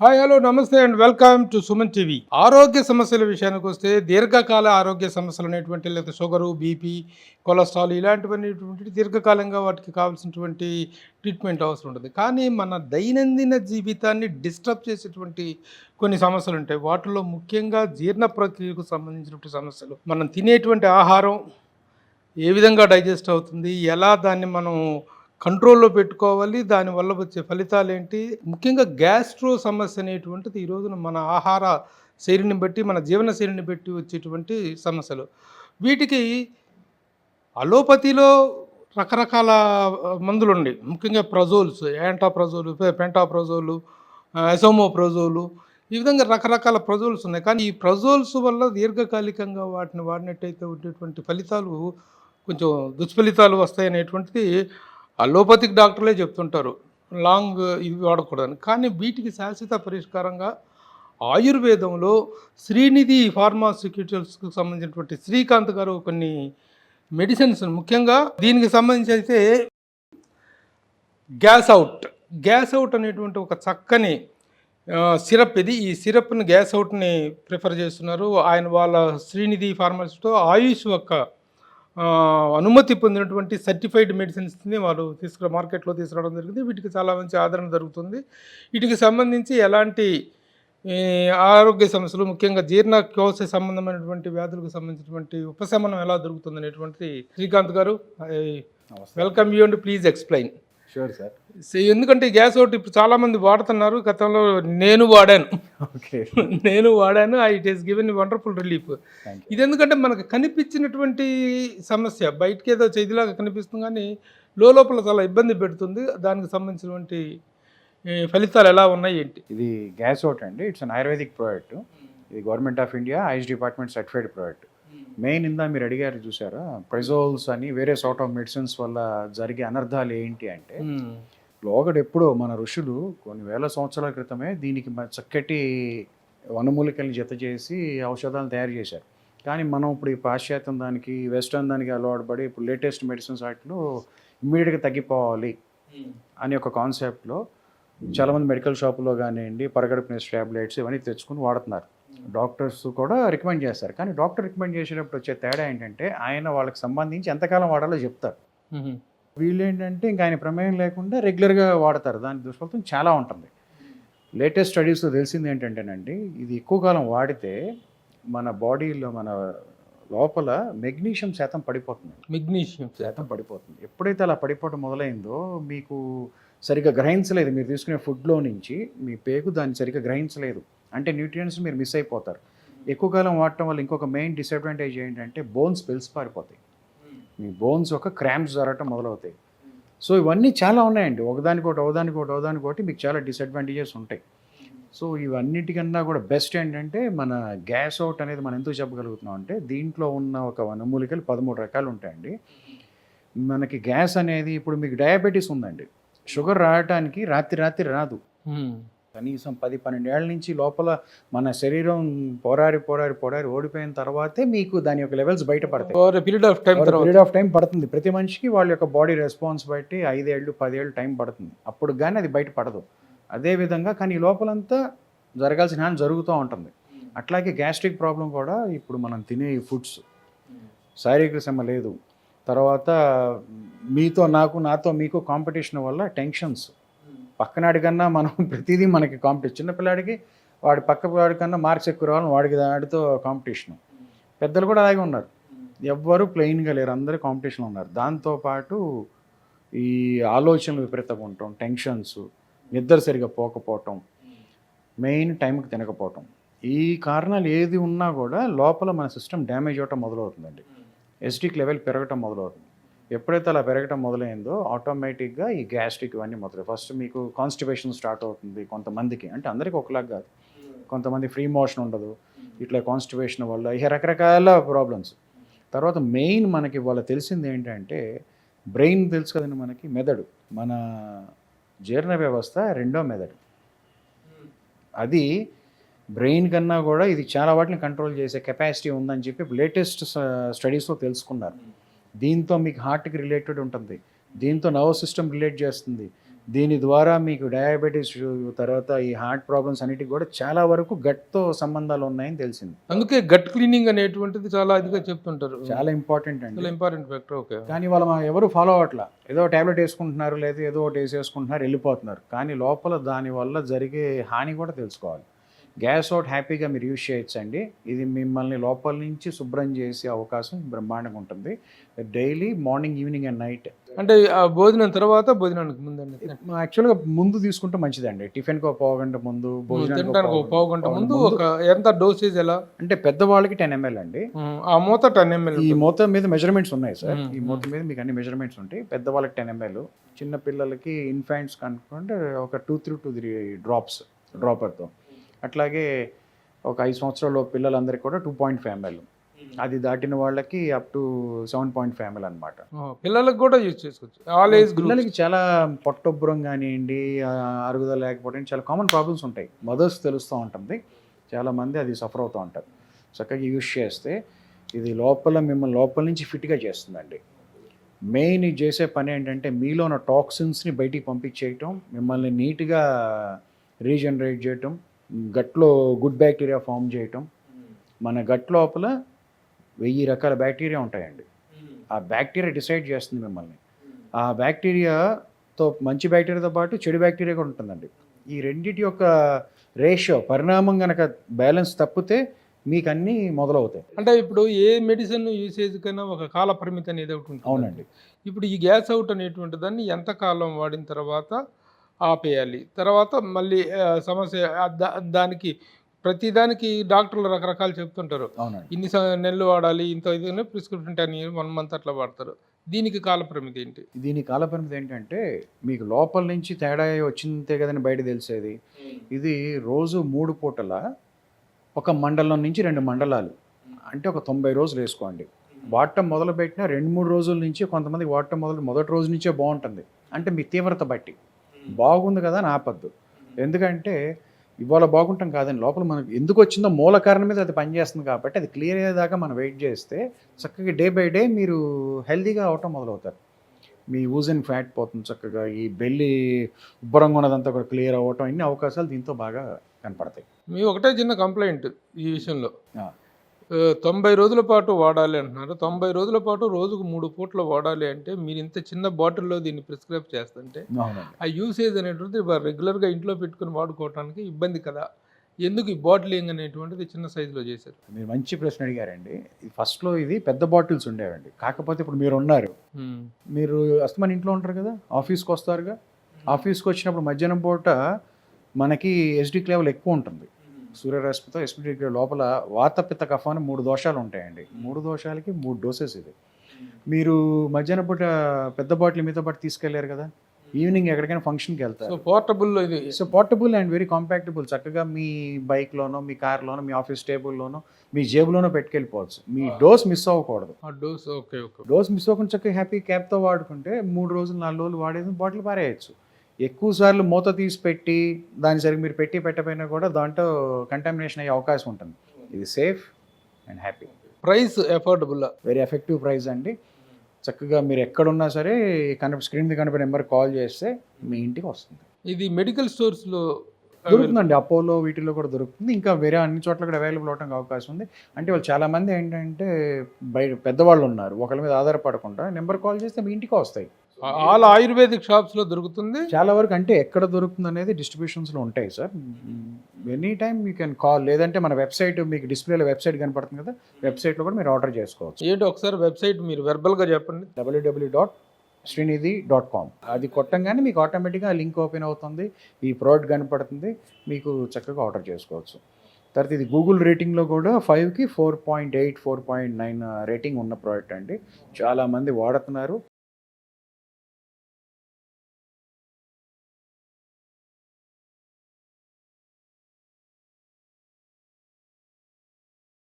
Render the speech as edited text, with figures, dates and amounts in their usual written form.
Hi hello నమస్తే and welcome to Suman TV. ఆరోగ్య సమస్యల విషయానికి వస్తే దీర్ఘకాల ఆరోగ్య సమస్యలు అనేటువంటి లేదా షుగరు, బీపీ, కొలెస్ట్రాల్ ఇలాంటివనేటువంటి దీర్ఘకాలంగా వాటికి కావాల్సినటువంటి ట్రీట్మెంట్ అవసరం ఉంటుంది. కానీ మన దైనందిన జీవితాన్ని డిస్టర్బ్ చేసేటువంటి కొన్ని సమస్యలు ఉంటాయి. వాటిలో ముఖ్యంగా జీర్ణ ప్రక్రియకు సంబంధించినటువంటి సమస్యలు. మనం తినేటువంటి ఆహారం ఏ విధంగా డైజెస్ట్ అవుతుంది, ఎలా దాన్ని మనం కంట్రోల్లో పెట్టుకోవాలి, దానివల్ల వచ్చే ఫలితాలేంటి, ముఖ్యంగా గ్యాస్ట్రో సమస్య అనేటువంటిది ఈ రోజున మన ఆహార శైలిని బట్టి, మన జీవన శైలిని బట్టి వచ్చేటువంటి సమస్యలు. వీటికి అలోపతిలో రకరకాల మందులుండి, ముఖ్యంగా ప్రజోల్స్, యాంటాప్రజోలు, పెంటాప్రజోలు, ఎసోమోప్రజోలు, ఈ విధంగా రకరకాల ప్రజోల్స్ ఉన్నాయి. కానీ ఈ ప్రజోల్స్ వల్ల దీర్ఘకాలికంగా వాటిని వాడినట్టయితే ఉండేటువంటి ఫలితాలు కొంచెం దుష్ఫలితాలు వస్తాయనేటువంటిది అలోపతిక్ డాక్టర్లే చెప్తుంటారు, లాంగ్ ఇవి వాడకూడదని. కానీ వీటికి శాశ్వత పరిష్కారంగా ఆయుర్వేదంలో శ్రీనిధి ఫార్మాస్యూటికల్స్కి సంబంధించినటువంటి శ్రీకాంత్ గారు కొన్ని మెడిసిన్స్, ముఖ్యంగా దీనికి సంబంధించి అయితే గ్యాస్ అవుట్ అనేటువంటి ఒక చక్కని సిరప్ ఇది. ఈ సిరప్ని గ్యాస్ అవుట్ని ప్రిఫర్ చేస్తున్నారు. వాళ్ళ శ్రీనిధి ఫార్మాసిస్ట్తో ఆయుష్ యొక్క అనుమతి పొందినటువంటి సర్టిఫైడ్ మెడిసిన్స్ని వాళ్ళు మార్కెట్లో తీసుకురావడం జరిగింది. వీటికి చాలా మంచి ఆదరణ జరుగుతుంది. వీటికి సంబంధించి ఎలాంటి ఆరోగ్య సమస్యలు, ముఖ్యంగా జీర్ణకోశ సంబంధమైనటువంటి వ్యాధులకు సంబంధించినటువంటి ఉపశమనం ఎలా దొరుకుతుంది అనేటువంటి శ్రీకాంత్ గారు, welcome you and please explain. Sure sir. ఎందుకంటే గ్యాస్ అవుట్ ఇప్పుడు చాలామంది వాడుతున్నారు. గతంలో నేను వాడాను. It is given wonderful relief. ఇది ఎందుకంటే మనకు కనిపించినటువంటి సమస్య బయటకి ఏదో చేతిలాగా కనిపిస్తుంది, కానీ లోపల చాలా ఇబ్బంది పెడుతుంది. దానికి సంబంధించినటువంటి ఫలితాలు ఎలా ఉన్నాయి ఏంటి? ఇది గ్యాస్ అవుట్ అండి. It's an Ayurvedic product. ఇది government of India Ayush department certified product. Main ఇందా మీరు అడిగారు చూసారా, ప్రెజోల్స్ అని వేరే సార్ట్ ఆఫ్ మెడిసిన్స్ వల్ల జరిగే అనర్థాలు ఏంటి అంటే, లోగడ ఎప్పుడో మన ఋషులు కొన్ని వేల సంవత్సరాల క్రితమే దీనికి చక్కటి వనమూలికల్ని జత చేసి ఔషధాలను తయారు చేశారు. కానీ మనం ఇప్పుడు ఈ పాశ్చాత్యం దానికి, వెస్టర్న్ దానికి అలవాటు పడి ఇప్పుడు లేటెస్ట్ మెడిసిన్స్ వాటిలో ఇమ్మీడియట్గా తగ్గిపోవాలి అనే ఒక కాన్సెప్ట్లో చాలామంది మెడికల్ షాపులో కానివ్వండి, పరగడుపునే ట్యాబ్లెట్స్ ఇవన్నీ తెచ్చుకుని వాడుతున్నారు. డాక్టర్స్ కూడా రికమెండ్ చేస్తారు. కానీ డాక్టర్ రికమెండ్ చేసేటప్పుడు వచ్చే తేడా ఏంటంటే, ఆయన వాళ్ళకి సంబంధించి ఎంతకాలం వాడాలో చెప్తారు. వీళ్ళు ఏంటంటే ఇంకా ఆయన ప్రమేయం లేకుండా రెగ్యులర్గా వాడతారు. దాని దుష్ఫలితం చాలా ఉంటుంది. లేటెస్ట్ స్టడీస్లో తెలిసింది ఏంటంటేనండి, ఇది ఎక్కువ కాలం వాడితే మన బాడీలో, మన లోపల మెగ్నీషియం శాతం పడిపోతుంది. మెగ్నీషియం శాతం పడిపోతుంది. ఎప్పుడైతే అలా పడిపోవడం మొదలైందో, మీకు సరిగ్గా గ్రహించలేదు, మీరు తీసుకునే ఫుడ్లో నుంచి మీ పేగు దాన్ని సరిగ్గా గ్రహించలేదు, అంటే న్యూట్రియంట్స్ మీరు మిస్ అయిపోతారు. ఎక్కువ కాలం వాడటం వల్ల ఇంకొక మెయిన్ డిసడ్వాంటేజ్ ఏంటంటే, బోన్స్ పారిపోతాయి, మీ బోన్స్ ఒక క్రాంప్స్ జరగటం మొదలవుతాయి. సో ఇవన్నీ చాలా ఉన్నాయండి, ఒకదానికోటి మీకు చాలా డిసడ్వాంటేజెస్ ఉంటాయి. సో ఇవన్నిటికన్నా కూడా బెస్ట్ ఏంటంటే, మన గ్యాస్ అవుట్ అనేది మనం ఎందుకు చెప్పగలుగుతున్నాం అంటే, దీంట్లో ఉన్న ఒక వనమూలికలు 13 రకాలు ఉంటాయండి. మనకి గ్యాస్ అనేది, ఇప్పుడు మీకు డయాబెటీస్ ఉందండి, షుగర్ రావడానికి రాత్రి రాదు. కనీసం 10-12 ఏళ్ళ నుంచి లోపల మన శరీరం పోరాడి ఓడిపోయిన తర్వాతే మీకు దాని యొక్క లెవెల్స్ బయటపడతాయి. పీరియడ్ ఆఫ్ టైం పడుతుంది. ప్రతి మనిషికి వాళ్ళ యొక్క బాడీ రెస్పాన్స్ బట్టి 5 ఏళ్ళు 10 ఏళ్ళు టైం పడుతుంది. అప్పుడు కానీ అది బయటపడదు. అదేవిధంగా కానీ లోపలంతా జరగాల్సిన హాని జరుగుతూ ఉంటుంది. అట్లాగే గ్యాస్ట్రిక్ ప్రాబ్లం కూడా, ఇప్పుడు మనం తినే ఫుడ్స్, శారీరక శ్రమ లేదు, తర్వాత నాతో మీకు కాంపిటీషన్ వల్ల టెన్షన్స్, పక్కనాడి కన్నా మనం ప్రతిదీ మనకి కాంపిటీషన్. చిన్నపిల్లాడికి వాడి పక్క వాడి కన్నా మార్క్స్ ఎక్కువ రావాలని వాడికి వాడితో కాంపిటీషను. పెద్దలు కూడా అలాగే ఉన్నారు, ఎవ్వరూ ప్లెయిన్గా లేరు, అందరూ కాంపిటీషన్లో ఉన్నారు. దాంతోపాటు ఈ ఆలోచనలు విపరీతంగా ఉండటం, టెన్షన్స్, నిద్ర సరిగా పోకపోవటం, మెయిన్ టైంకి తినకపోవటం, ఈ కారణాలు ఏది ఉన్నా కూడా లోపల మన సిస్టమ్ డ్యామేజ్ అవ్వటం మొదలవుతుందండి. ఎసిడిక్ లెవెల్ పెరగటం మొదలవుతుంది. ఎప్పుడైతే అలా పెరగటం మొదలైందో ఆటోమేటిక్గా ఈ గ్యాస్ట్రిక్ ఇవన్నీ మొదలై, ఫస్ట్ మీకు కాన్స్టిపేషన్ స్టార్ట్ అవుతుంది కొంతమందికి, అంటే అందరికీ ఒకలాగా కాదు, కొంతమంది ఫ్రీ మోషన్ ఉండదు, ఇట్లా కాన్స్టిపేషన్ వల్ల ఇక రకరకాల ప్రాబ్లమ్స్. తర్వాత మెయిన్ మనకి వాళ్ళ తెలిసింది ఏంటంటే, బ్రెయిన్ తెలుసు కదండి మనకి, మెదడు, మన జీర్ణ వ్యవస్థ రెండో మెదడు. అది బ్రెయిన్ కన్నా కూడా ఇది చాలా వాటిని కంట్రోల్ చేసే కెపాసిటీ ఉందని చెప్పి లేటెస్ట్ స్టడీస్లో తెలుసుకున్నారు. దీంతో మీకు హార్ట్కి రిలేటెడ్ ఉంటుంది, దీంతో నర్వస్ సిస్టమ్ రిలేట్ చేస్తుంది, దీని ద్వారా మీకు డయాబెటీస్, తర్వాత ఈ హార్ట్ ప్రాబ్లమ్స్ అన్నిటికి కూడా చాలా వరకు గట్తో సంబంధాలు ఉన్నాయని తెలిసింది. అందుకే గట్ క్లీనింగ్ అనేటువంటిది చాలా ఇదిగా చెప్తుంటారు. చాలా ఇంపార్టెంట్ అండి. చాలా ఇంపార్టెంట్ ఫ్యాక్టర్. ఓకే. కానీ ఎవరు ఫాలో అవ్వట్లా. ఏదో టాబ్లెట్ వేసుకుంటున్నారు, లేదా ఏదో ఒకటి వేసేసుకుంటున్నారు, వెళ్ళిపోతున్నారు. కానీ లోపల దానివల్ల జరిగే హాని కూడా తెలుసుకోవాలి. గ్యాస్ అవుట్ హ్యాపీగా మీరు యూజ్ చేయొచ్చండి. ఇది మిమ్మల్ని లోపల నుంచి శుభ్రం చేసే అవకాశం బ్రహ్మాండంగా ఉంటుంది. Daily morning, evening and night. అంటే ఆ భోజనం తర్వాత, భోజనానికి ముందండి? యాక్చువల్గా ముందు తీసుకుంటే మంచిదండి. టిఫిన్కి ఒక పావు గంట ముందు, తినడానికి ఒక పావు గంట ముందు. ఒక ఎంత డోసేజ్ ఎలా? అంటే పెద్దవాళ్ళకి 10 ml అండి. ఆ మూత 10 ml. ఈ మూత మీద మెజర్మెంట్స్ ఉన్నాయి సార్. ఈ మూత మీద మీకు అన్ని మెజర్మెంట్స్ ఉంటాయి. పెద్దవాళ్ళకి 10 ml, చిన్న పిల్లలకి ఇన్ఫాంట్స్ కనుక్కుంటే ఒక 2 to 3 డ్రాప్స్ డ్రాపర్తో. అట్లాగే ఒక 5 సంవత్సరాల పిల్లలందరికీ కూడా 2.5 ml. అది దాటిన వాళ్ళకి అప్ టు 7.5 ml అనమాట. పిల్లలకు కూడా యూజ్ చేసుకోవచ్చు. ఆల్ ఏజ్ పిల్లలకి చాలా పొట్టొబ్బరం కానివ్వండి, అరుగుదల లేకపోవడం చాలా కామన్ ప్రాబ్లమ్స్ ఉంటాయి. మదర్స్ తెలుస్తూ ఉంటుంది. చాలామంది అది సఫర్ అవుతూ ఉంటారు. చక్కగా యూజ్ చేస్తే ఇది మిమ్మల్ని లోపల నుంచి ఫిట్గా చేస్తుందండి. మెయిన్ ఇది చేసే పని ఏంటంటే మీలో ఉన్న టాక్సిన్స్ని బయటికి పంపించేయటం, మిమ్మల్ని నీట్గా రీజనరేట్ చేయటం, గట్లో గుడ్ బ్యాక్టీరియా ఫామ్ చేయటం. మన గట్ లోపల 1000 రకాల బ్యాక్టీరియా ఉంటాయండి. ఆ బ్యాక్టీరియా డిసైడ్ చేస్తుంది మిమ్మల్ని. ఆ బ్యాక్టీరియాతో, మంచి బ్యాక్టీరియాతో పాటు చెడు బ్యాక్టీరియా కూడా ఉంటుందండి. ఈ రెండింటి యొక్క రేషియో, పరిణామం కనుక బ్యాలెన్స్ తప్పితే మీకు అన్నీ మొదలవుతాయి. అంటే ఇప్పుడు ఏ మెడిసిన్ యూసేజ్ కన్నా ఒక కాల పరిమితి అనేది ఒకటి ఉంటుంది. అవునండి. ఇప్పుడు ఈ గ్యాస్ అవుట్ అనేటువంటి దాన్ని ఎంతకాలం వాడిన తర్వాత ఆపేయాలి? తర్వాత మళ్ళీ సమస్య దానికి ప్రతిదానికి డాక్టర్లు రకరకాలు చెప్తుంటారు. అవునండి. ఇన్ని నెలలు వాడాలి, ఇంత ఇది ప్రిస్క్రిప్షన్ 10 years 1 month అట్లా వాడతారు. దీనికి కాల పరిమితి ఏంటి? దీని కాల పరిమితి ఏంటంటే మీకు లోపల నుంచి తేడా వచ్చిందే కదని బయట తెలిసేది. ఇది రోజు 3 పూటల ఒక మండలం నుంచి 2 మండలాలు, అంటే ఒక 90 రోజులు వేసుకోండి. వాడటం మొదలుపెట్టిన 2-3 రోజుల నుంచి, కొంతమందికి వాడటం మొదటి రోజు నుంచే బాగుంటుంది. అంటే మీ తీవ్రత బట్టి బాగుంది కదా అని ఆపద్దు. ఎందుకంటే ఇవాళ బాగుంటాం కాదండి, లోపల మనకు ఎందుకు వచ్చిందో మూల కారణం మీద అది పనిచేస్తుంది. కాబట్టి అది క్లియర్ అయ్యేదాకా మనం వెయిట్ చేస్తే చక్కగా డే బై డే మీరు హెల్తీగా అవటం మొదలవుతారు. మీ ఊజన్ ఫ్యాట్ పోతుంది, చక్కగా ఈ బెల్లి ఉబ్బరంగా ఉన్నదంతా కూడా క్లియర్ అవ్వటం, అన్ని అవకాశాలు దీంతో బాగా కనపడతాయి. మీ ఒకటే చిన్న కంప్లైంట్ ఈ విషయంలో, 90 రోజుల పాటు వాడాలి అంటున్నారు. 90 రోజుల పాటు రోజుకు 3 పూటలు వాడాలి అంటే మీరు ఇంత చిన్న బాటిల్లో దీన్ని ప్రిస్క్రైబ్ చేస్తుంటే ఆ యూసేజ్ అనేటువంటిది రెగ్యులర్గా ఇంట్లో పెట్టుకుని వాడుకోవడానికి ఇబ్బంది కదా. ఎందుకు ఈ బాటిలింగ్ అనేటువంటిది చిన్న సైజులో చేశారు? మీరు మంచి ప్రశ్న అడిగారండి. ఫస్ట్లో ఇది పెద్ద బాటిల్స్ ఉండేవండి. కాకపోతే ఇప్పుడు మీరు ఉన్నారు, మీరు అస్తమాన్ ఇంట్లో ఉంటారు కదా, ఆఫీస్కి వస్తారుగా. ఆఫీస్కి వచ్చినప్పుడు మధ్యాహ్నం పూట మనకి ఎస్డిక్ లెవెల్ ఎక్కువ ఉంటుంది. సూర్యరశ్మితో ఎస్డిక్ లోపల వాత, పిత్త, కఫ అని 3 దోషాలు ఉంటాయండి. 3 దోషాలకి 3 డోసెస్ ఇది. మీరు మధ్యాహ్నం పూట పెద్ద బాటిల్ మీతో పాటు తీసుకెళ్లారు కదా, ఈవినింగ్ ఎక్కడికైనా ఫంక్షన్కి వెళ్తారు. పోర్టబుల్ ఇది. Portable and very compactable. చక్కగా మీ బైక్లోనో, మీ కార్లోనో, మీ ఆఫీస్ టేబుల్లోనో, మీ జేబులోనో పెట్టుకెళ్ళిపోవచ్చు. మీ డోస్ మిస్ అవ్వకూడదు. డోస్ మిస్ అవ్వకుండా చక్కగా హ్యాపీ క్యాప్తో వాడుకుంటే 3 రోజులు 4 రోజులు వాడేది బాటిల్ పారేయచ్చు. ఎక్కువ సార్లు మూత తీసి పెట్టి దాని సరిగ్గా మీరు పెట్టకపోయినా కూడా దాంట్లో కంటామినేషన్ అయ్యే అవకాశం ఉంటుంది. ఇది safe and happy. Price affordable, very effective price అండి. చక్కగా మీరు ఎక్కడున్నా సరే స్క్రీన్ మీద కనిపే నెంబర్ కాల్ చేస్తే మీ ఇంటికి వస్తుంది. ఇది మెడికల్ స్టోర్స్లో దొరుకుతుందండి. అపోలో వీటిలో కూడా దొరుకుతుంది. ఇంకా వేరే అన్ని చోట్ల కూడా అవైలబుల్ అవడానికి అవకాశం ఉంది. అంటే వాళ్ళు చాలామంది ఏంటంటే బయట పెద్దవాళ్ళు ఉన్నారు, ఒకరి మీద ఆధారపడకుండా నెంబర్ కాల్ చేస్తే మీ ఇంటికి వస్తాయి. ఆల్ ఆయుర్వేదిక్ షాప్స్లో దొరుకుతుంది చాలా వరకు. అంటే ఎక్కడ దొరుకుతుంది అనేది డిస్ట్రిబ్యూషన్స్లో ఉంటాయి sir. Any time you can call, లేదంటే మన వెబ్సైట్ మీకు డిస్ప్లేలో వెబ్సైట్ కనపడుతుంది కదా, వెబ్సైట్లో కూడా మీరు ఆర్డర్ చేసుకోవచ్చు. ఏంటి ఒకసారి వెబ్సైట్ మీరు వెర్బల్గా చెప్పండి. www.srinidhi.com. అది కొట్టంగానే మీకు ఆటోమేటిక్గా లింక్ ఓపెన్ అవుతుంది, ఈ ప్రోడక్ట్ కనపడుతుంది, మీకు చక్కగా ఆర్డర్ చేసుకోవచ్చు. తర్వాత ఇది గూగుల్ రేటింగ్లో కూడా 5కి 4.8, 4.9 రేటింగ్ ఉన్న ప్రోడక్ట్ అండి. చాలామంది వాడుతున్నారు.